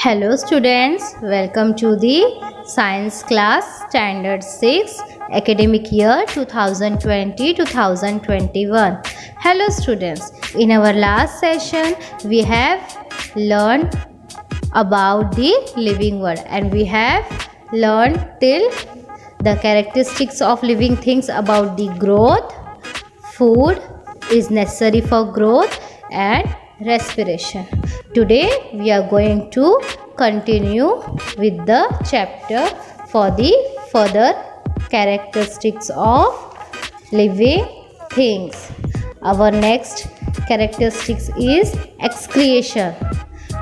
Hello students, welcome to the science class standard 6 academic year 2020-2021. Hello students, in our last session we have learned about the living world and we have learned till the characteristics of living things about the growth, food is necessary for growth and respiration. Today we are going to continue with the chapter for the further characteristics of living things. Our next characteristics is excretion.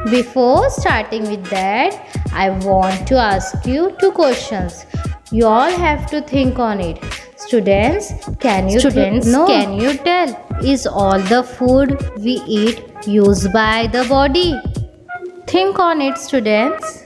Before starting with that, I want to ask you two questions. You all have to think on it. Students, can you tell, is all the food we eat used by the body? Think on it, students.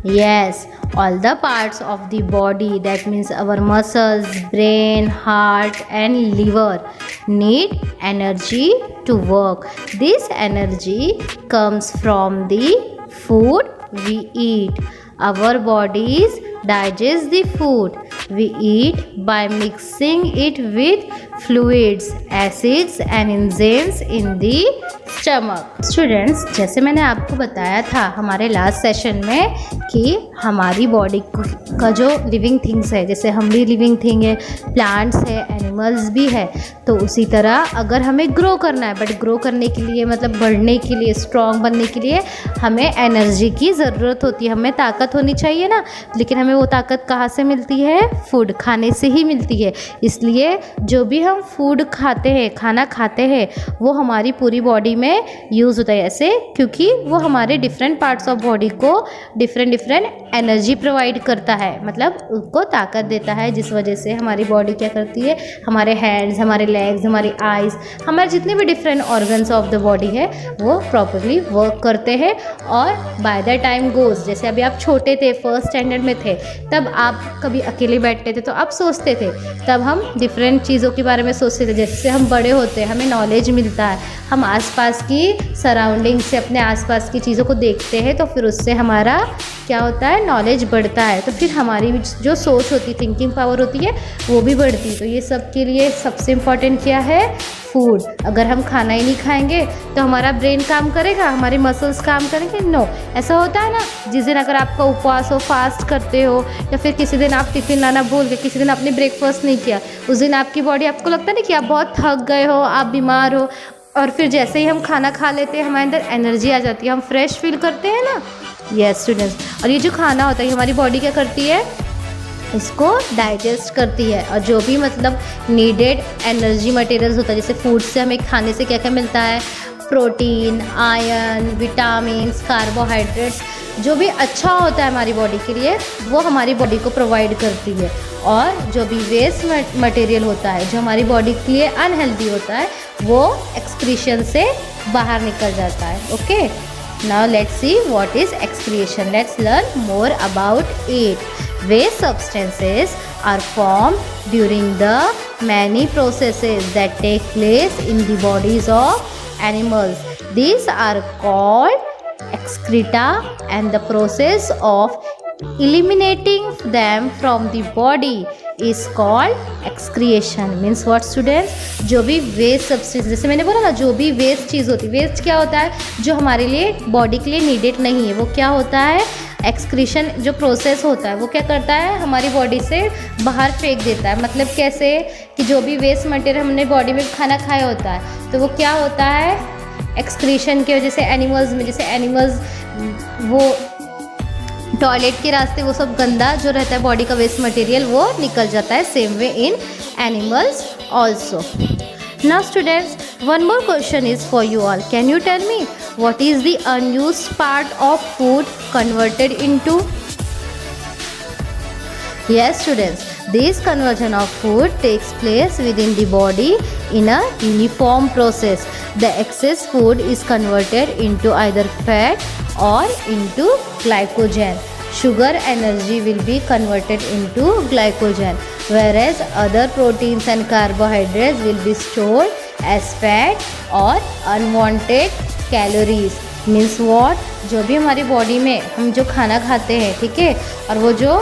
Yes, all the parts of the body, that means our muscles, brain, heart and liver need energy to work. This energy comes from the food we eat. Our bodies digest the food we eat by mixing it with fluids, acids and enzymes in the stomach. Students, जैसे मैंने आपको बताया था हमारे last session में कि हमारी body का जो लिविंग थिंग्स है, जैसे हम भी लिविंग थिंग है, प्लांट्स है, एनिमल्स भी है, तो उसी तरह अगर हमें ग्रो करना है, बट ग्रो करने के लिए मतलब बढ़ने के लिए, स्ट्रॉन्ग बनने के लिए हमें एनर्जी की ज़रूरत होती है, हमें ताकत होनी चाहिए ना, लेकिन हमें वो ताकत कहाँ से मिलती है? फूड खाने से ही मिलती है। इसलिए जो भी हम फूड खाते हैं, खाना खाते हैं, वो हमारी पूरी बॉडी में यूज़ होता है ऐसे, क्योंकि वो हमारे डिफरेंट पार्ट्स ऑफ बॉडी को डिफरेंट एनर्जी प्रोवाइड करता है, मतलब उसको ताकत देता है, जिस वजह से हमारी बॉडी क्या करती है, हमारे हैंड्स, हमारे लेग्स, हमारी आइज़, हमारे जितने भी different organs of the body है वो प्रॉपरली वर्क करते हैं। और बाय द टाइम गोज़, जैसे अभी आप छोटे थे, फर्स्ट स्टैंडर्ड में थे, तब आप कभी अकेले बैठते थे तो आप सोचते थे, तब हम डिफरेंट चीज़ों के बारे में सोचते थे। जैसे हम बड़े होते हैं, हमें नॉलेज मिलता है, हम आसपास की सराउंडिंग से, अपने आसपास की चीज़ों को देखते हैं, तो फिर उससे हमारा क्या होता है, नॉलेज बढ़ता है, तो फिर हमारी जो सोच होती है, थिंकिंग पावर होती है, वो भी बढ़ती है। तो ये सब के लिए सबसे इम्पॉर्टेंट क्या है? फूड। अगर हम खाना ही नहीं खाएंगे तो हमारा ब्रेन काम करेगा, हमारे मसल्स काम करेंगे? नो। ऐसा होता है ना, जिस दिन अगर आपका उपवास हो, फास्ट करते हो, या फिर किसी दिन आप टिफ़िन लाना भूल गए, किसी दिन आपने ब्रेकफास्ट नहीं किया, उस दिन आपकी बॉडी, आपको लगता है ना कि आप बहुत थक गए हो, आप बीमार हो, और फिर जैसे ही हम खाना खा लेते हैं हमारे अंदर एनर्जी आ जाती है, हम फ्रेश फील करते हैं ना। यस स्टूडेंट्स, और ये जो खाना होता है हमारी बॉडी क्या करती है, इसको डाइजेस्ट करती है, और जो भी मतलब नीडेड एनर्जी मटेरियल्स होता है, जैसे फूड से हमें खाने से क्या क्या मिलता है, प्रोटीन, आयरन, विटामिन्स, कार्बोहाइड्रेट्स, जो भी अच्छा होता है हमारी बॉडी के लिए वो हमारी बॉडी को प्रोवाइड करती है। और जो भी वेस्ट मटेरियल होता है जो हमारी बॉडी के लिए अनहेल्दी होता है वो एक्सक्रीशन से बाहर निकल जाता है। Okay, now let's see what is excretion. Let's learn more about it. Waste substances are formed during the many processes that take place in the bodies of animals. These are called excreta, and the process of eliminating them from the body is called excretion. Means what students? जो भी waste substance, जैसे मैंने बोला ना, जो भी waste चीज़ होती है, वेस्ट क्या होता है, जो हमारे लिए बॉडी के लिए नीडेड नहीं है, वो क्या होता है, एक्सक्रीशन जो प्रोसेस होता है वो क्या करता है, हमारी बॉडी से बाहर फेंक देता है। मतलब कैसे कि जो भी वेस्ट मटेरियल हमने बॉडी में खाना खाया होता है तो वो क्या होता है, एक्सक्रीशन की वजह से एनिमल्स में, जैसे एनिमल्स वो टॉयलेट के रास्ते वो सब गंदा जो रहता है बॉडी का वेस्ट मटेरियल वो निकल जाता है, same way in animals also. Now students, one more question is for you all. Can you tell me what is the unused part of food converted into? Yes students, this conversion of food takes place within the body in a uniform process. The excess food is converted into either fat or into glycogen. Sugar energy will be converted into glycogen, whereas other proteins and carbohydrates will be stored as fat or unwanted calories. Means what, जो भी हमारी body में हम जो खाना खाते हैं, ठीक है, और वो जो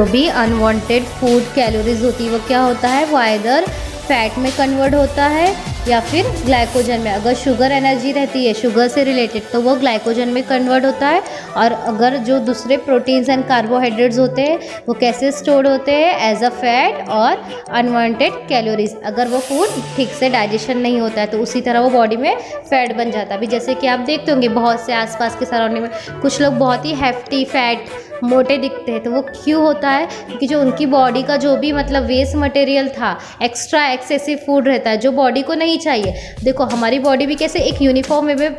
भी अनवांटेड फूड कैलोरीज होती है वो क्या होता है, वो आइदर फैट में कन्वर्ट होता है या फिर ग्लाइकोजन में। अगर शुगर एनर्जी रहती है शुगर से रिलेटेड तो वो ग्लाइकोजन में कन्वर्ट होता है, और अगर जो दूसरे प्रोटीन्स एंड कार्बोहाइड्रेट्स होते हैं वो कैसे स्टोर होते हैं, एज अ फैट और अनवांटेड कैलोरीज। अगर वो फूड ठीक से डाइजेशन नहीं होता है तो उसी तरह वो बॉडी में फैट बन जाता है। अभी जैसे कि आप देखते होंगे बहुत से आसपास के सराउंडिंग में कुछ लोग बहुत ही हैफ्टी फैट मोटे दिखते हैं, तो वो क्यों होता है, क्योंकि जो उनकी बॉडी का जो भी मतलब वेस्ट मटेरियल था, एक्स्ट्रा एक्सेसिव फूड रहता है जो बॉडी को नहीं चाहिए। देखो हमारी बॉडी भी कैसे एक यूनिफॉर्म वे में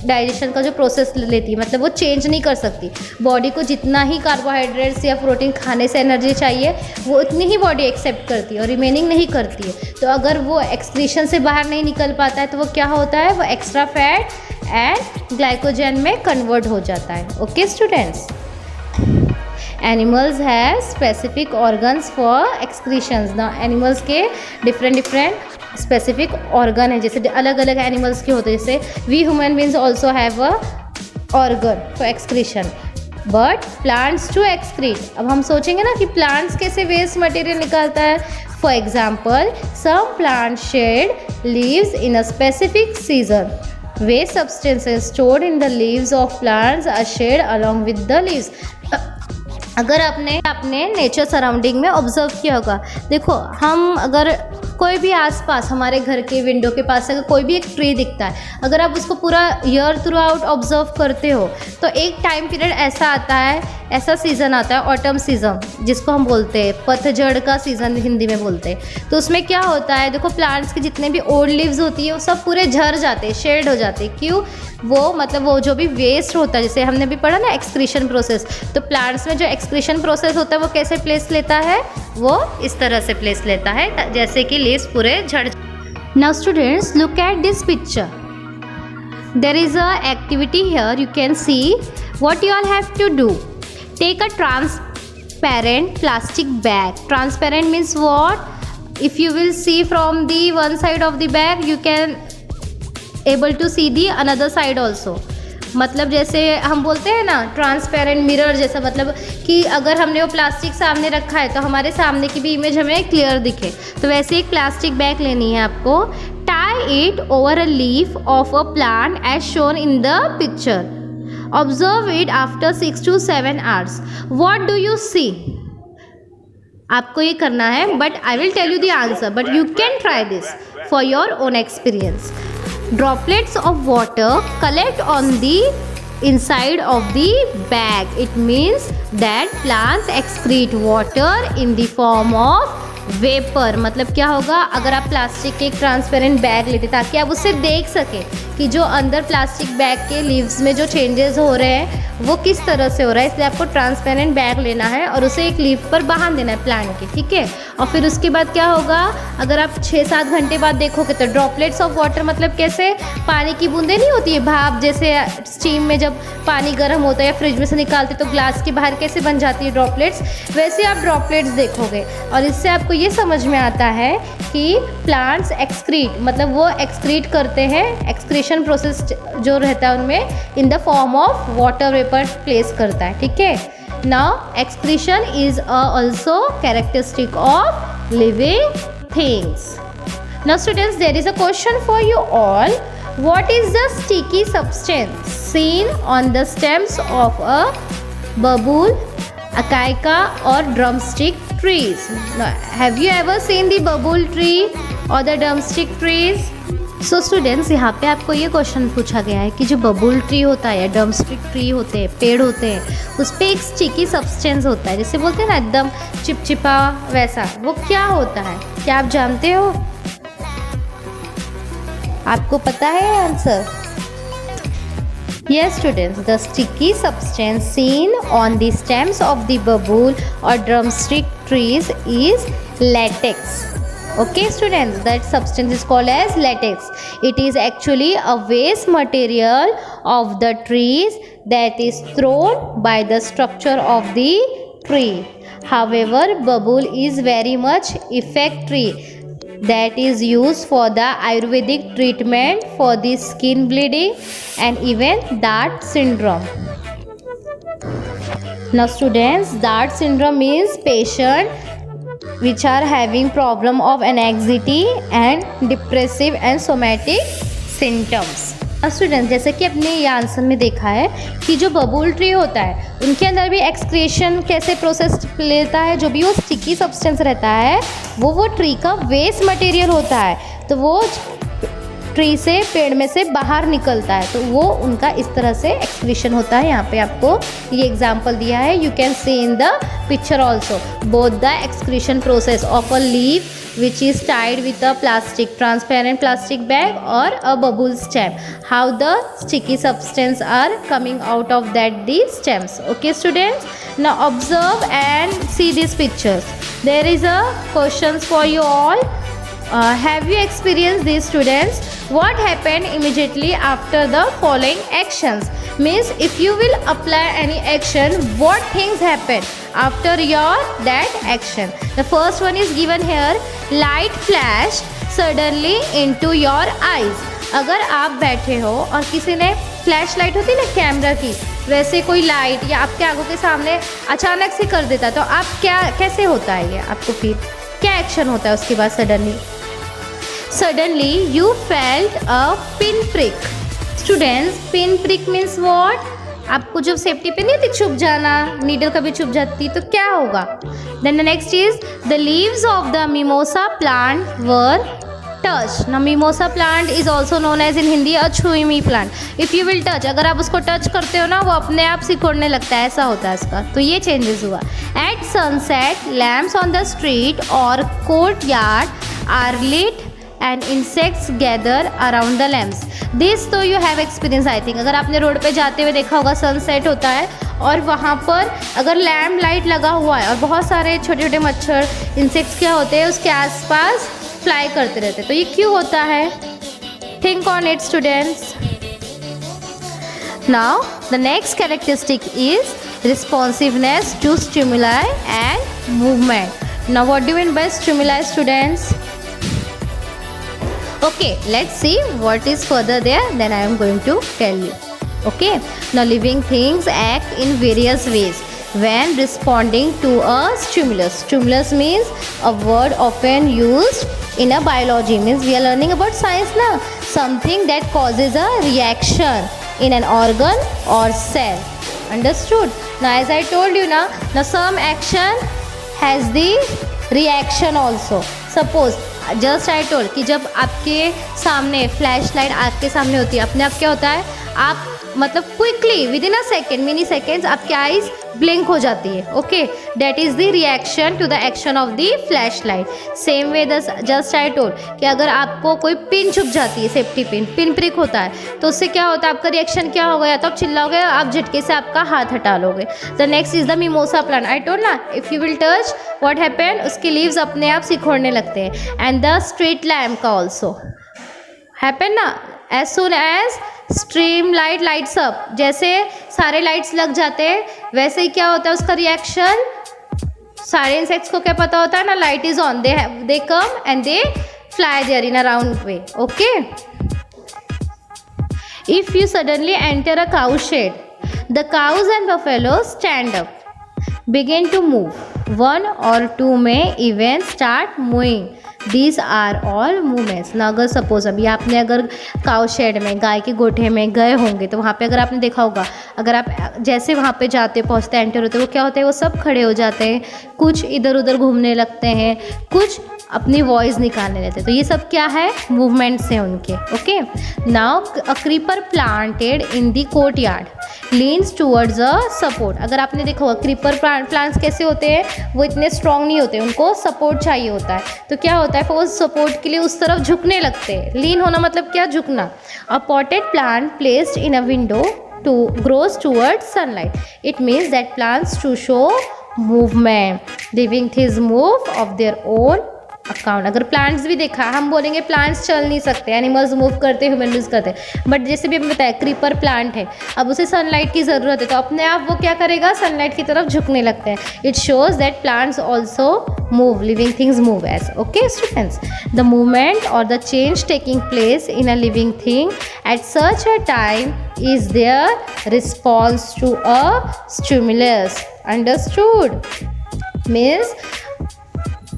डाइजेशन का जो प्रोसेस लेती है, मतलब वो चेंज नहीं कर सकती। बॉडी को जितना ही कार्बोहाइड्रेट्स या प्रोटीन खाने से एनर्जी चाहिए वो उतनी ही बॉडी एक्सेप्ट करती है और रिमेनिंग नहीं करती है। तो अगर वो एक्सक्रीशन से बाहर नहीं निकल पाता है तो वो क्या होता है, वो एक्स्ट्रा फैट एंड ग्लाइकोजन में कन्वर्ट हो जाता है। Okay students, animals have specific organs for excretions. ना एनिमल्स के डिफरेंट स्पेसिफिक ऑर्गन है, जैसे अलग अलग एनिमल्स के होते हैं। जैसे we human beings also have a organ for excretion, but plants too excrete. अब हम सोचेंगे ना कि प्लांट्स कैसे वेस्ट मटेरियल निकालता है। For example, some plant shed leaves in a specific season. Waste substances stored in the leaves of plants are shed along with the leaves. अगर आपने अपने नेचर सराउंडिंग में ऑब्जर्व किया होगा, देखो हम अगर कोई भी आसपास हमारे घर के विंडो के पास अगर कोई भी एक ट्री दिखता है, अगर आप उसको पूरा ईयर थ्रू आउट ऑब्जर्व करते हो तो एक टाइम पीरियड ऐसा आता है, ऐसा सीज़न आता है ऑटम सीज़न जिसको हम बोलते हैं, पतझड़ का सीज़न हिंदी में बोलते हैं। तो उसमें क्या होता है, देखो प्लांट्स के जितने भी ओल्ड लीव्स होती है वो सब पूरे झड़ जाते हैं, शेड हो जाते हैं। क्यों? वो मतलब वो जो भी वेस्ट होता है, जैसे हमने भी पढ़ा ना एक्सक्रीशन प्रोसेस, तो प्लांट्स में जो एक्सक्रीशन प्रोसेस होता है वो कैसे प्लेस लेता है, वो इस तरह से प्लेस लेता है जैसे कि लीव्स पूरे झड़। Now students look at this picture, there is a activity here, you can see what you all have to do. Take a transparent plastic bag. Transparent means what? If you will see from the one side of the bag, you can able to see the another side also. मतलब जैसे हम बोलते हैं ना transparent mirror जैसा, मतलब कि अगर हमने वो प्लास्टिक सामने रखा है तो हमारे सामने की भी इमेज हमें क्लियर दिखे। तो वैसे एक प्लास्टिक बैग लेनी है आपको। Tie it over a leaf of a plant as shown in the picture. Observe it after 6 to 7 hours. What do you see? आपको ये करना है, but I will tell you the answer, but you can try this for your own experience. Droplets of water collect on the inside of the bag. It means that plants excrete water in the form of vapour. मतलब क्या होगा, अगर आप plastic के एक transparent bag लेते ताकि आप उससे देख सकें कि जो अंदर प्लास्टिक बैग के लीव्स में जो चेंजेस हो रहे हैं वो किस तरह से हो रहा है, इसलिए आपको ट्रांसपेरेंट बैग लेना है और उसे एक लीफ पर बांध देना है प्लांट के, ठीक है। और फिर उसके बाद क्या होगा, अगर आप 6-7 घंटे बाद देखोगे तो ड्रॉपलेट्स ऑफ वाटर, मतलब कैसे पानी की बूंदें नहीं होती है भाप जैसे, स्टीम में जब पानी गर्म होता है या फ्रिज में से निकालते तो ग्लास के बाहर कैसे बन जाती है ड्रॉपलेट्स, वैसे आप ड्रॉपलेट्स देखोगे। और इससे आपको ये समझ में आता है कि प्लांट्स एक्सक्रीट, मतलब वो एक्सक्रीट करते हैं, एक्सक्रीशन प्रोसेस जो रहता है उनमें in the form of water vapour place करता है, ठीक है। Now excretion is also characteristic of living things. Now students, there is a question for you all. What is the sticky substance seen on the stems of a babul, acacia or drumstick trees? Now, have you ever seen the babul tree or the drumstick trees? So students, यहाँ पे आपको ये question पूछा गया है कि जो बबुल tree होता है या ड्रमस्टिक ट्री होते हैं, पेड़ होते हैं, उस पर एक स्टिकी सब्सटेंस होता है, जैसे बोलते हैं ना एकदम चिपचिपा वैसा, वो क्या होता है, क्या आप जानते हो? आपको पता है answer? Yes students, the sticky substance seen on the stems of the babul or drumstick trees is latex. Okay students, that substance is called as latex. It is actually a waste material of the trees that is thrown by the structure of the tree. However, babul is very much effect tree. that is used for the Ayurvedic treatment for the skin bleeding and even Dart syndrome. Now students, Dart syndrome means patient which are having problem of anxiety and depressive and somatic symptoms. Student, जैसे कि अपने ये answer में देखा है कि जो बबूल ट्री होता है उनके अंदर भी एक्सक्रीशन कैसे प्रोसेस लेता है, जो भी वो स्टिकी सब्सटेंस रहता है वो ट्री का वेस्ट मटेरियल होता है, तो वो ट्री से पेड़ में से बाहर निकलता है, तो वो उनका इस तरह से एक्सक्रीशन होता है। यहाँ पे आपको ये एग्जांपल दिया है, you can C in the picture also both the excretion process of a leaf which is tied with a transparent plastic bag or a bubble stem, how the sticky substance are coming out of the stems. Okay students, now observe and see these pictures. There is a questions for you all. Have you experienced these students? What happened immediately after the following actions? Means if you will apply any action, what things happen after that action? The first one is given here, light flashed suddenly into your eyes. अगर आप बैठे हो और किसी ने flash light होती है ना कैमरा की, वैसे कोई लाइट या आपके आंखों के सामने अचानक से कर देता, तो आप कैसे होता है ये आपको, फिर क्या एक्शन होता है उसके बाद? Suddenly you felt a pin prick. Students, pin prick means what? आपको जब सेफ्टी पे नहीं थी चुभ जाना, नीडल कभी चुभ जाती तो क्या होगा? Then the next is the leaves of the mimosa plant were touched. Now mimosa plant is also known as in Hindi a chewimi plant. If you will touch, अगर आप उसको टच करते हो ना, वो अपने आप सिकुड़ने लगता है, ऐसा होता है इसका, तो ये चेंजेस हुआ. At sunset, lamps on the street or courtyard are lit and insects gather around the lamps. This तो you have experience I think. अगर आपने रोड पे जाते हुए देखा होगा, सनसेट होता है और वहाँ पर अगर लैम्प लाइट लगा हुआ है और बहुत सारे छोटे छोटे मच्छर इंसेक्ट्स क्या होते हैं उसके आसपास फ्लाई करते रहते हैं, तो ये क्यों होता है? Think on it students. Now the next characteristic is responsiveness to stimuli and movement. Now what do you mean by stimuli students? Okay, let's see what is further there, then I am going to tell you. Okay, now living things act in various ways when responding to a stimulus. Stimulus means a word often used in a biology, means we are learning about science now. Something that causes a reaction in an organ or cell. Understood? Now as I told you now some action has the reaction also. Suppose just I told कि जब आपके सामने flash light आपके सामने होती है, अपने आप क्या होता है, आप मतलब quickly within a second, mini seconds आपकी आईज ब्लिंक हो जाती है. Okay, that is the reaction to the action of the flash light. Same way just I told कि अगर आपको कोई पिन छुप जाती है, सेफ्टी पिन प्रिक होता है, तो उससे क्या होता है, आपका रिएक्शन क्या होगा, या तो आप चिल्लाओगे, आप झटके से आपका हाथ हटा लोगे. The next is the mimosa plant. I told ना, if you will touch what happen, उसके लीव्स अपने आप सिकुड़ने लगते हैं. एंड द स्ट्रीट लैम्प का ऑल्सो हैपन ना, as soon as stream light lights up, जैसे सारे लाइट्स लग जाते हैं वैसे ही क्या होता है उसका रिएक्शन. सारे इंसेक्ट्स को क्या पता होता है ना, light is on, they come and they fly there in a round way. Okay, if you suddenly enter a cow shed, the cows and buffalo stand up, begin to move. One or two may even start moving. These are all movements. ना अगर suppose अभी आपने अगर cow shade में, गाय के गोठे में गए होंगे, तो वहाँ पे अगर आपने देखा होगा, अगर आप जैसे वहाँ पे जाते पहुँचते एंटर होते, वो क्या होता है, वो सब खड़े हो जाते हैं, कुछ इधर उधर घूमने लगते हैं, कुछ अपनी वॉइस निकालने लगते हैं. तो ये सब क्या है, मूवमेंट्स हैं उनके. Okay, now a creeper planted in the court yard leans towards a support. अगर आपने देखा होगा क्रीपर प्लांट्स कैसे होते हैं, वो इतने स्ट्रॉन्ग नहीं होते, उनको सपोर्ट चाहिए होता है. तो क्या होता है, वो सपोर्ट के लिए उस तरफ झुकने लगते हैं. लीन होना मतलब क्या, झुकना. A potted plant placed in a window to grows towards sunlight. It means that plants to show movement, living things move of their own account. अगर प्लांट्स भी देखा, हम बोलेंगे प्लांट्स चल नहीं सकते, एनिमल्स मूव करते, ह्यूमन बीइंग्स करते, बट जैसे भी हमें बताया क्रीपर प्लांट है, अब उसे सनलाइट की ज़रूरत है तो अपने आप वो क्या करेगा, सनलाइट की तरफ झुकने लगता है। It shows that plants also move, living things move as. Okay students, the movement और the change taking place in a living thing at such a time is their response to a stimulus. Understood? Means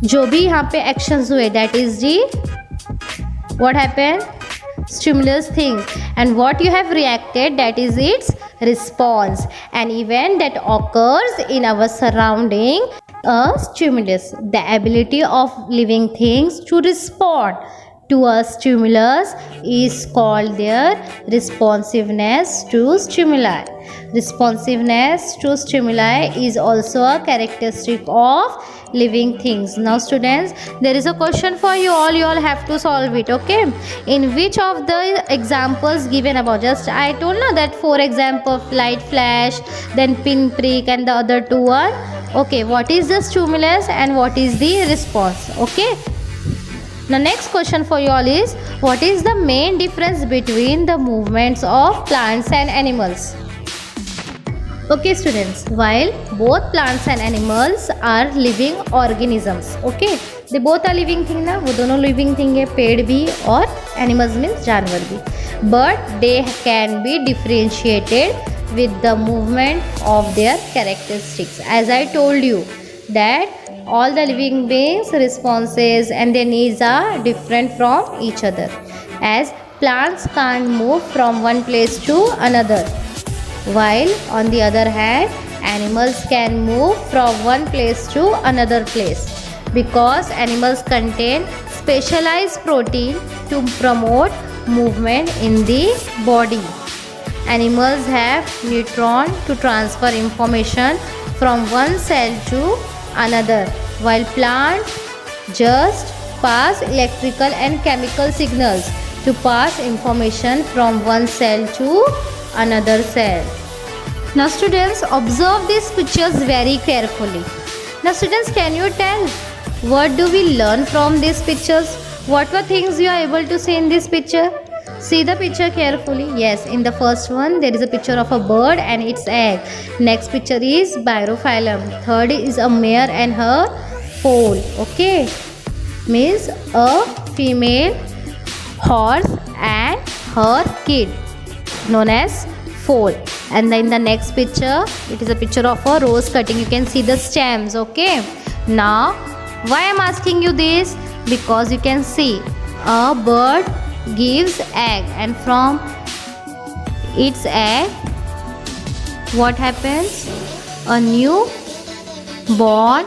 जो भी यहाँ पे actions हुए, that is the what happened, stimulus thing, and what you have reacted, that is its response. An event that occurs in our surrounding a stimulus. The ability of living things to respond to a stimulus is called their responsiveness to stimuli. Responsiveness to stimuli is also a characteristic of living things. Now students, there is a question for you all. You all have to solve it. Okay, in which of the examples given above, just I told now that 4 examples, light flash, then pin prick, and the other 2 are okay. What is the stimulus and what is the response? Okay, the next question for you all is, what is the main difference between the movements of plants and animals? Okay students, while both plants and animals are living organisms, okay, they both are living thing ना, वो दोनों living thing है, पेड़ भी और animals means जानवर भी, but they can be differentiated with the movement of their characteristics. As I told you that all the living beings responses and their needs are different from each other, as plants can't move from one place to another, while on the other hand animals can move from one place to another place, because animals contain specialized protein to promote movement in the body. Animals have neutron to transfer information from one cell to another, while plants just pass electrical and chemical signals to pass information from one cell to another cell. Now students, observe these pictures very carefully. Now students, can you tell what do we learn from these pictures? What were things you are able to see in this picture? See the picture carefully. Yes, in the first one there is a picture of a bird and its egg. Next picture is Birophyllum. Third is a mare and her foal. Okay, means a female horse and her kid, known as foal. And then the next picture, it is a picture of a rose cutting. You can see the stems. Okay, now why I am asking you this? Because you can see a bird gives egg, and from its egg what happens? A new born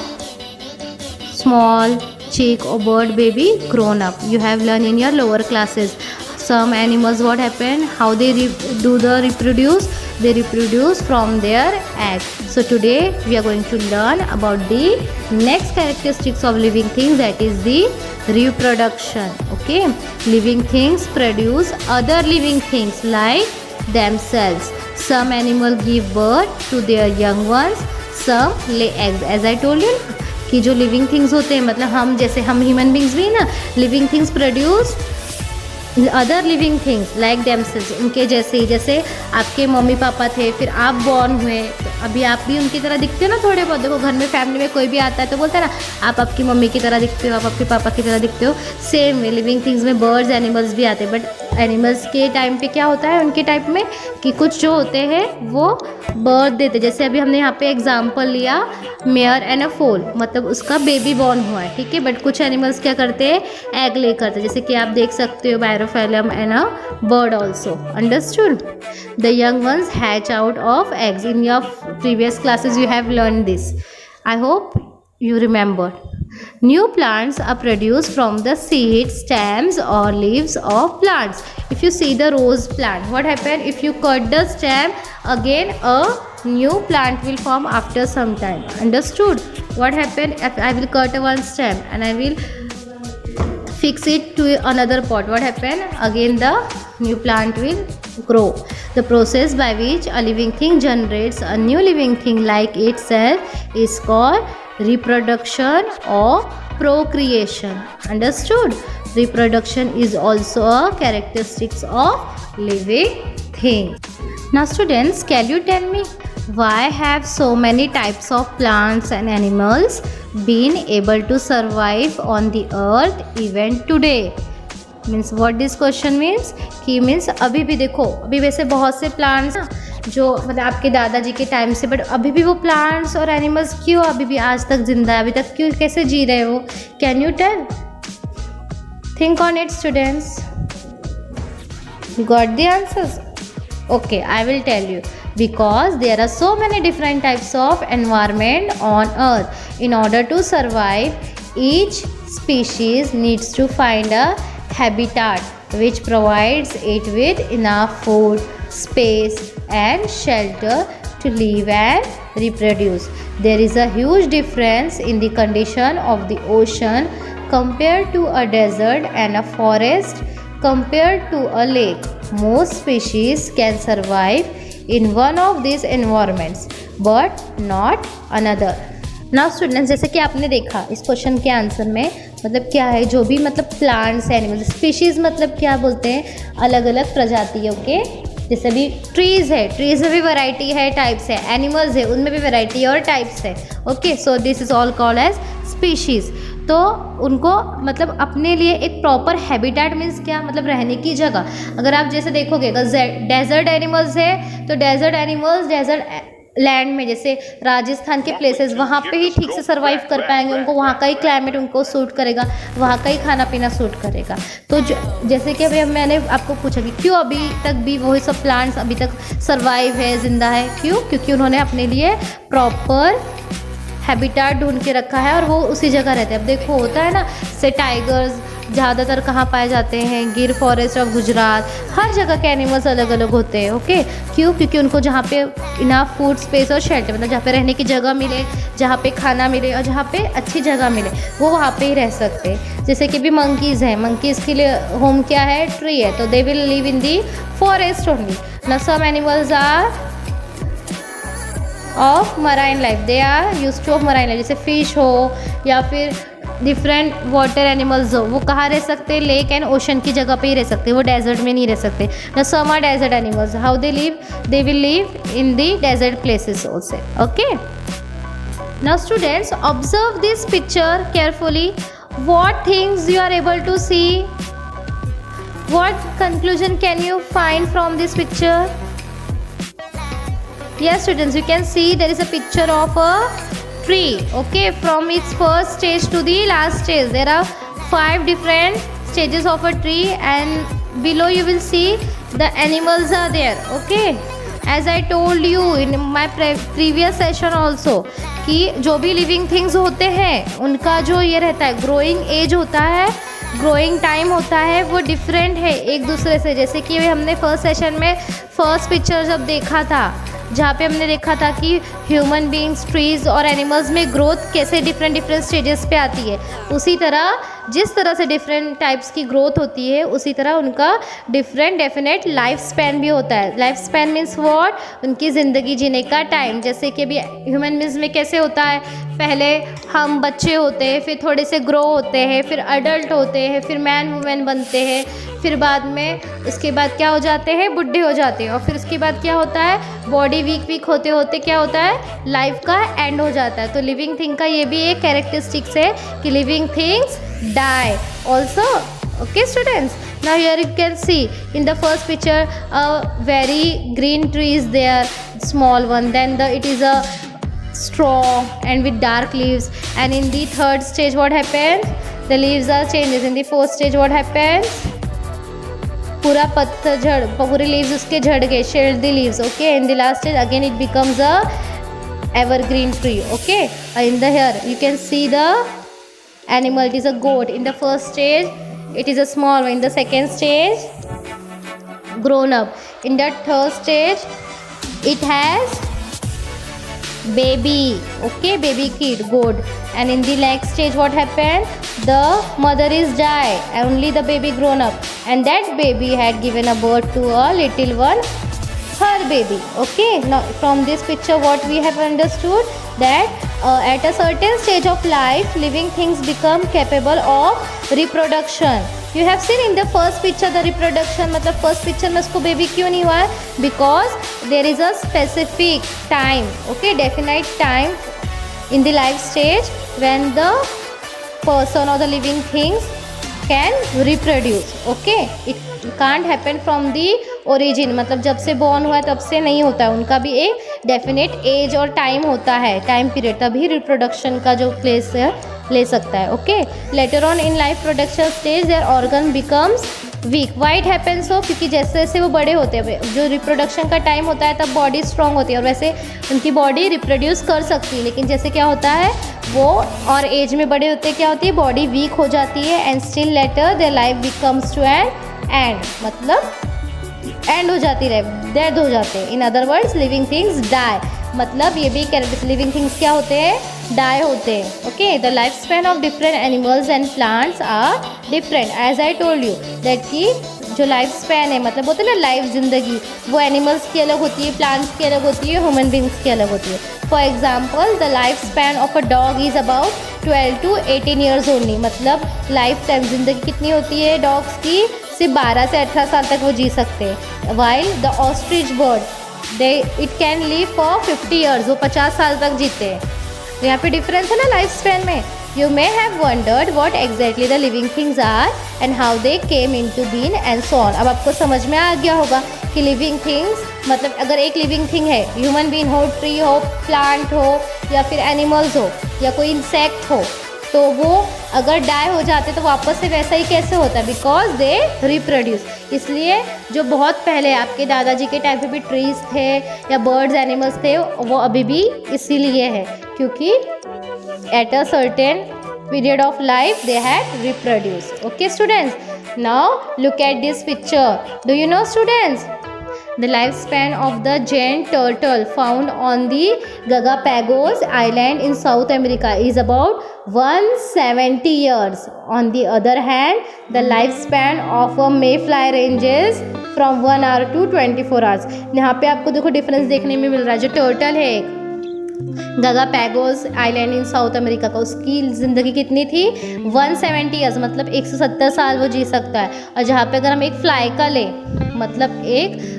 small chick or bird baby grown up. You have learned in your lower classes. Some animals, what happen, how they reproduce? They reproduce from their egg. So today we are going to learn about the next characteristics of living things, that is the reproduction. Okay, living things produce other living things like themselves. Some animals give birth to their young ones, some lay eggs. As I told you कि जो living things होते हैं, मतलब हम जैसे हम human beings भी ना, living things produce other living things like themselves, उनके जैसे ही, जैसे आपके मम्मी पापा थे, फिर आप बॉर्न हुए, तो अभी आप भी उनकी तरह दिखते हो ना थोड़े बहुत। देखो घर में फैमिली में कोई भी आता है तो बोलता है ना, आप आपकी मम्मी की तरह दिखते हो, आप आपके पापा की तरह दिखते हो। सेम वे लिविंग थिंग्स में बर्ड्स एनिमल्स भी आते हैं, बट एनिमल्स के टाइम पे क्या होता है उनके टाइप में कि कुछ जो होते हैं वो बर्थ देते, जैसे अभी हमने यहाँ पे एग्जाम्पल लिया मेयर एंड अ फोल, मतलब उसका बेबी बॉर्न हुआ है, ठीक है। बट कुछ एनिमल्स क्या करते हैं, एग ले करते हैं, जैसे कि आप देख सकते हो bryophyllum and a bird also. Understood? The young ones hatch out of eggs. In your previous classes you have learned this. I hope you remember. New plants are produced from the seeds, stems or leaves of plants. If you see the rose plant, what happen? If you cut the stem, again a new plant will form after some time. Understood? What happen if I will cut one stem and I will fix it to another pot? What happen? Again the new plant will grow. The process by which a living thing generates a new living thing like itself is called reproduction or procreation. Understood? Reproduction is also a characteristics of living thing. Now students, can you tell me why have so many types of plants and animals been able to survive on the earth even today? Means what this question means कि means अभी भी देखो, अभी वैसे बहुत से plants जो मतलब आपके दादाजी के टाइम से, बट अभी भी वो प्लांट्स और एनिमल्स क्यों अभी भी आज तक जिंदा है, अभी तक क्यों, कैसे जी रहे हो? Can you tell? Think on it students. Got the answers? Okay, I will tell you. Because there are so many different types of environment on earth. In order to survive, each species needs to find a habitat which provides it with enough food, space and shelter to live and reproduce. There is a huge difference in the condition of the ocean compared to a desert and a forest compared to a lake. Most species can survive in one of these environments but not another. Now students, जैसे कि आपने देखा इस question के answer में मतलब क्या है, जो भी मतलब प्लांट्स एनिमल्स, स्पीशीज मतलब क्या बोलते हैं, अलग अलग प्रजातियों के. जैसे भी ट्रीज़ है, ट्रीज़ में भी वैरायटी है, टाइप्स है. एनिमल्स है, उनमें भी वैरायटी और टाइप्स है. Okay, so this is all called as species. तो उनको मतलब अपने लिए एक प्रॉपर हैबिटेट मीन्स क्या, मतलब रहने की जगह. अगर आप जैसे देखोगे डेजर्ट एनिमल्स है तो डेजर्ट एनिमल्स डेजर्ट लैंड में, जैसे राजस्थान के प्लेसेस, वहाँ पे ही ठीक से सर्वाइव कर पाएंगे. उनको वहाँ का ही क्लाइमेट उनको सूट करेगा, वहाँ का ही खाना पीना सूट करेगा. तो जैसे कि अभी मैंने आपको पूछा कि क्यों अभी तक भी वही सब प्लांट्स अभी तक सर्वाइव है, जिंदा है, क्यों? क्योंकि उन्होंने अपने लिए प्रॉपर हैबिटेट ढूंढ के रखा है और वो उसी जगह रहते हैं. अब देखो होता है ना, से टाइगर्स ज़्यादातर कहाँ पाए जाते हैं, गिर फॉरेस्ट ऑफ गुजरात, हर जगह के एनिमल्स अलग अलग होते हैं. ओके, क्यों? क्योंकि उनको जहाँ पे इनफ फूड, स्पेस और शेल्टर, मतलब जहाँ पे रहने की जगह मिले, जहाँ पे खाना मिले और जहाँ पे अच्छी जगह मिले, वो वहाँ पे ही रह सकते हैं. जैसे कि भी मंकीज़ हैं, मंकीज़ के लिए होम क्या है? ट्री है. तो they will live in the forest only. Now some animals are of marine life, they are used to of marine life. जैसे फिश हो या फिर डिफरेंट वाटर एनिमल्स हो, वो कहाँ रह सकते हैं? लेक एंड ओशन की जगह पे ही रह सकते हैं, वो डेजर्ट में नहीं रह सकते. ना some are desert animals, how they live? They will live in the desert places also. Okay, now students, observe this picture carefully. What things you are able to see? What conclusion can you find from this picture? Yes students, you can see there is a picture of a tree. Okay, from its first stage to the last stage there are 5 different stages of a tree, and below you will see the animals are there. Okay, as I told you in my previous session also कि जो भी living things होते हैं उनका जो ये रहता है growing age होता है, ग्रोइंग टाइम होता है, वो डिफरेंट है एक दूसरे से. जैसे कि हमने फर्स्ट सेशन में फर्स्ट पिक्चर जब देखा था, जहाँ पे हमने देखा था कि ह्यूमन बीइंग्स, ट्रीज़ और एनिमल्स में ग्रोथ कैसे डिफरेंट स्टेजेस पे आती है, उसी तरह जिस तरह से डिफरेंट टाइप्स की ग्रोथ होती है उसी तरह उनका डिफरेंट डेफिनेट लाइफ स्पैन भी होता है. Life span means what? उनकी ज़िंदगी जीने का टाइम. जैसे कि अभी ह्यूमन बीइंग्स में कैसे होता है, पहले हम बच्चे होते हैं, फिर थोड़े से ग्रो होते हैं, फिर अडल्ट होते हैं, फिर मैन वुमेन बनते हैं, फिर बाद में उसके बाद क्या हो जाते हैं? बुढ़े हो जाते हैं. और फिर उसके बाद क्या होता है? बॉडी वीक होते होते क्या होता है? लाइफ का एंड हो जाता है. तो लिविंग थिंग का ये भी एक कैरेक्टरिस्टिक्स है कि living things die also. Okay students, now here you can see in the first picture a very green tree is there, small one, then it is a strong and with dark leaves, and in the third stage what happens? The leaves are changes. In the fourth stage what happens? पूरा पत्ता झड़, पूरे leaves उसके झड़ गए, shed the leaves. Okay, in the last stage again it becomes a evergreen tree. Okay, in the here you can see the animal, it is a goat. In the first stage it is a small one, in the second stage grown up, in the third stage it has baby. Okay, baby kid, goat. And in the next stage what happened? The mother is died, only the baby grown up, and that baby had given a birth to a little one her baby. Okay, now from this picture what we have understood that at a certain stage of life living things become capable of reproduction. You have seen in the first picture the reproduction, मतलब first picture में उसको baby क्यों नहीं हुआ है? Because there is a specific time, okay, definite time in the life stage when the person or the living things can reproduce. Okay, it can't happen from the origin, मतलब जब से born हुआ है तब से नहीं होता है, उनका भी एक definite age और time होता है, time period, तभी reproduction का जो place है ले सकता है. Okay, later on in life production stage their organ becomes weak. Why it happens so? क्योंकि जैसे जैसे वो बड़े होते हैं, जो रिप्रोडक्शन का टाइम होता है तब बॉडी स्ट्रांग होती है और वैसे उनकी बॉडी रिप्रोड्यूस कर सकती है, लेकिन जैसे क्या होता है वो और एज में बड़े होते क्या होती है, बॉडी वीक हो जाती है and still later their life becomes to an end, मतलब एंड हो जाती है, डेड हो जाते हैं. In other words living things die, मतलब ये भी लिविंग थिंग्स क्या होते हैं, डाई होते हैं. Okay, the life span of different animals and plants are different as I told you that कि जो लाइफ स्पैन है मतलब होता है ना लाइफ ज़िंदगी, वो एनिमल्स की अलग होती है, प्लांट्स की अलग होती है, ह्यूमन बींग्स की अलग होती है. For example the life span of a dog is about 12 to 18 years only, मतलब लाइफ टाइम ज़िंदगी कितनी होती है डॉग्स की, सिर्फ 12 से 18 साल तक वो जी सकते हैं. While the ostrich bird it can live for 50 years, वो 50 साल तक जीते हैं. तो यहाँ पे डिफरेंस है ना लाइफ स्पैन में. You may have wondered what exactly the living things are and how they came into being and so on. अब आपको समझ में आ गया होगा कि लिविंग थिंग्स मतलब अगर एक लिविंग थिंग है, ह्यूमन बीइंग हो, ट्री हो, प्लांट हो या फिर एनिमल्स हो या कोई इंसेक्ट हो, तो वो अगर डाई हो जाते तो वापस से वैसा ही कैसे होता है, बिकॉज दे रिप्रोड्यूस. इसलिए जो बहुत पहले आपके दादाजी के टाइम पे भी ट्रीज थे या बर्ड्स एनिमल्स थे वो अभी भी इसीलिए है क्योंकि at a certain period of life they had reproduce. Okay students, now look at this picture. Do you know students the lifespan of the giant turtle found on the Galapagos Island in South America is about 170 years. On the other hand, the lifespan of a mayfly ranges from 1 hour to 24 hours. यहाँ पे आपको देखो difference देखने में मिल रहा है. जो turtle है एक गालापैगोस आइलैंड इन साउथ अमेरिका का, उसकी ज़िंदगी कितनी थी 170 ईयर्स, मतलब 170 साल वो जी सकता है. और जहाँ पे अगर हम एक फ्लाई का लें, मतलब एक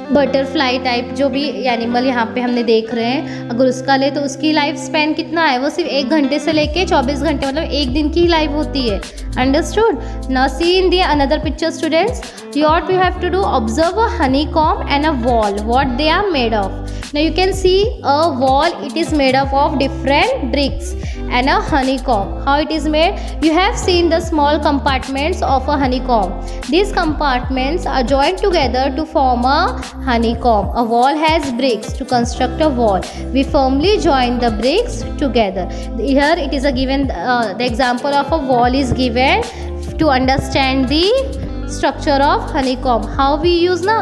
बटरफ्लाई टाइप जो भी एनिमल यहाँ पे हमने देख रहे हैं, अगर उसका ले तो उसकी लाइफ स्पैन कितना है, वो सिर्फ 1 घंटे से लेके 24 घंटे, मतलब 1 दिन की लाइफ होती है. Understood? Now see in the another picture students. What you have to do, observe a honeycomb and a wall, what they are made of. Now you can see a wall, it is made up of different bricks, and a honeycomb, how it is made, you have seen the small compartments of a honeycomb. These compartments are joined together to form a honeycomb. A wall has bricks. To construct a wall, we firmly join the bricks together. Here it is a given, the example of a wall is given to understand the structure of honeycomb. How we use na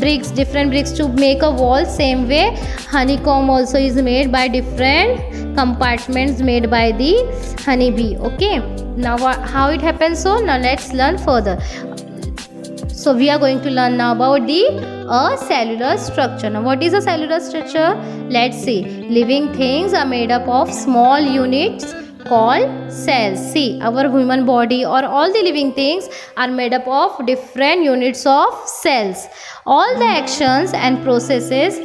bricks, different bricks to make a wall. Same way honeycomb also is made by different compartments made by the honeybee. Okay, now how it happens, so now let's learn further. So we are going to learn now about the cellular structure. Now what is a cellular structure? Let's see. Living things are made up of small units called cells. See, our human body or all the living things are made up of different units of cells. All the actions and processes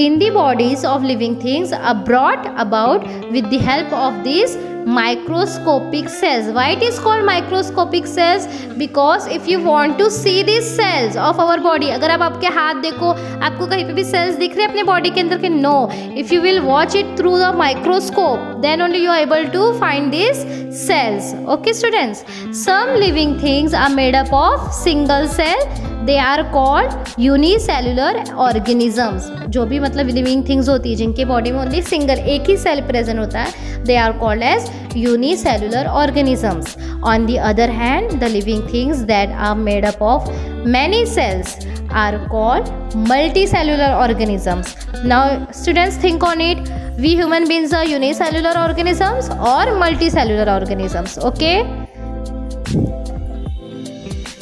in the bodies of living things are brought about with the help of these microscopic cells. Why it is called microscopic cells? Because if you want to see these cells of our body, अगर आप आपके हाथ देखो आपको कहीं पे भी cells दिख रहे हैं अपने body के अंदर के? No. If you will watch it through the microscope, then only you are able to find these cells. Okay students, some living things are made up of single cell. They are called unicellular organisms. जो भी मतलब living things होती है जिनके body में only single एक ही cell present होता है, they are called as unicellular organisms. On the other hand, the living things that are made up of many cells are called multicellular organisms. Now students, think on it. We human beings are unicellular organisms or multicellular organisms? Okay,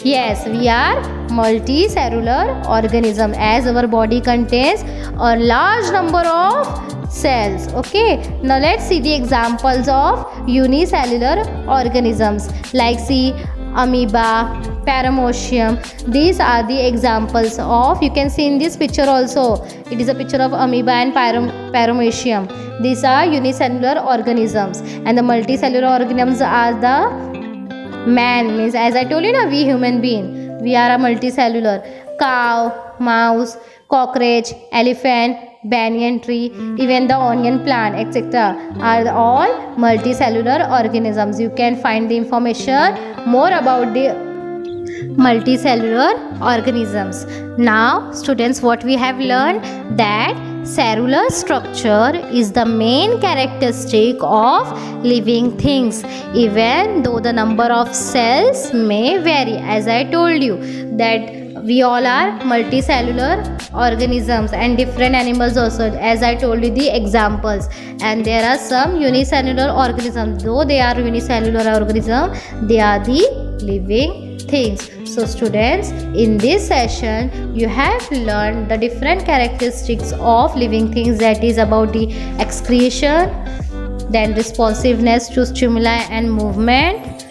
yes, we are multicellular organism, as our body contains a large number of cells. Okay, now let's see the examples of unicellular organisms, like see amoeba, paramecium. These are the examples of, you can see in this picture also, it is a picture of amoeba and paramecium. These are unicellular organisms, and the multicellular organisms are the man, means as I told you na, we human being, we are a multicellular. Cow, mouse, cockroach, elephant, banyan tree, even the onion plant, etc. are all multicellular organisms. You can find the information more about the multicellular organisms. Now students, what we have learned, that cellular structure is the main characteristic of living things, even though the number of cells may vary. As I told you that we all are multicellular organisms, and different animals also, as I told you the examples. And there are some unicellular organisms, though they are unicellular organisms, they are the living things. So students, in this session you have learned the different characteristics of living things, that is about the excretion, then responsiveness to stimuli and movement.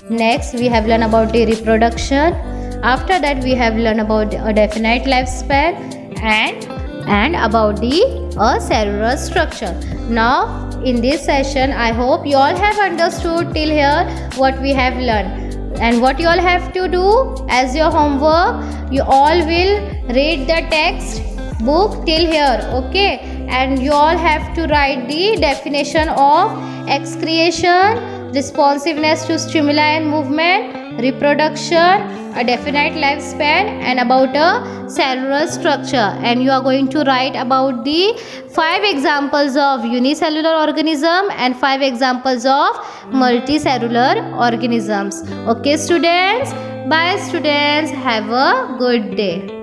Next we have learned about the reproduction. After that we have learned about a definite lifespan and about the cellular structure. Now in this session I hope you all have understood till here what we have learned. And what you all have to do as your homework, you all will read the text book till here, okay? And you all have to write the definition of excretion, responsiveness to stimuli and movement, reproduction, a definite lifespan, and about a cellular structure. And you are going to write about the 5 examples of unicellular organism and 5 examples of multicellular organisms. Okay students, bye students, have a good day.